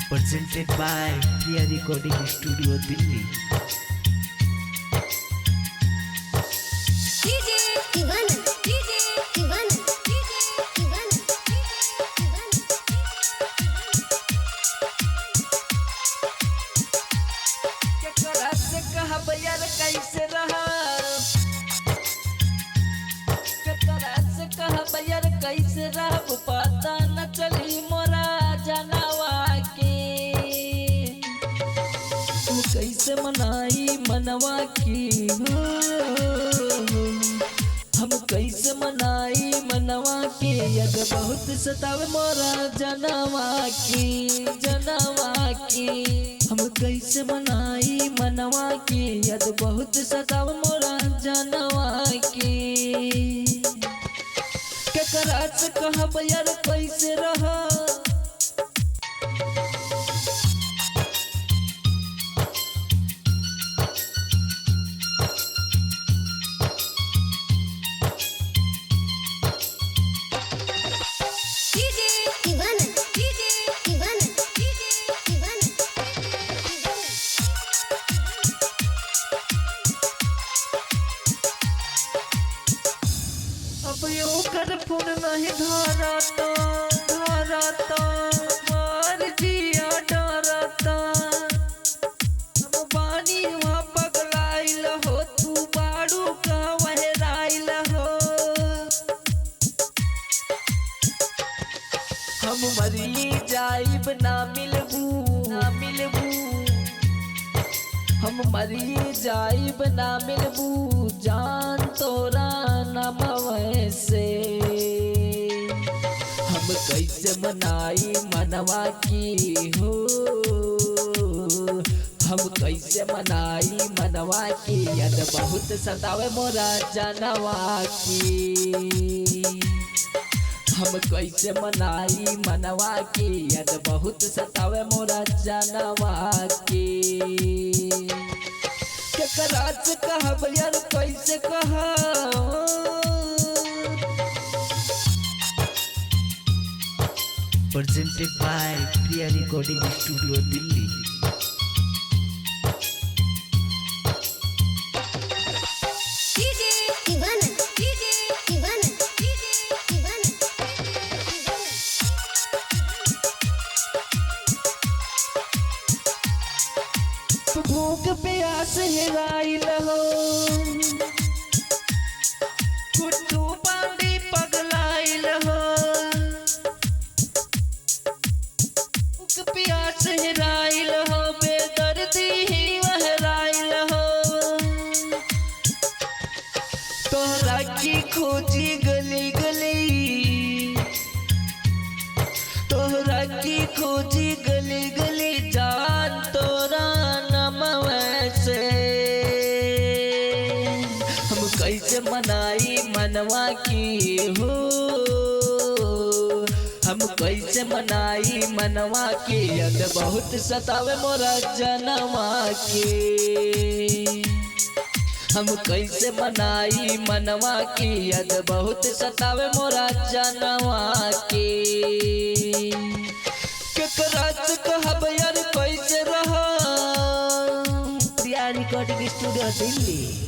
presented by Priya Recording Studio, Delhi. कैसे रहा कैसे रह पता न चली मोरा जनवा के तू कैसे मनाई मनवा की हो हम कैसे मनाई मनवा के यद बहुत सतावे मोरा जनवा की हम कैसे मनाई मनवा की यद बहुत सतावे मोरा जनवा की केकरा से कहब यार कैसे रहा ओकर फोन नहीं धरता मार जिया डरता हम बानी वहाँ पगलाइल हो तू बाड़ू का वहराइल हो हम मरी जाइब ना मिलबू हम मरी जाइब ना मिलबू जान तोरा नमवे से हम कैसे मनाई मनवा की हो हम कैसे मनाई मनवा की यद बहुत सतावे मोरा जनवा की हम कैसे मनाई मनवा की यद बहुत सतावे मोरा जनवा की केकरा से कहब यार कैसे कहा Presented by Priya Recording Studio, Delhi. भूख प्यास हेराइल हो कुट्टू पांडी पगलाइल हो भूख प्यास हेराइल हो बेदर्दी ही वहराइल हो तोहरा की खोजी गली गली तोहरा की खोजी गली गली जान तोरा से हम कैसे मनाई मनवा की हो हम कैसे मनाई मनवा की यद बहुत सतावे मोरा जनवा की हम कैसे मनाई मनवा की यद बहुत सतावे मोरा जनवा की केकरा से कहब यार कैसे रहा Priya Recording Studio, Delhi.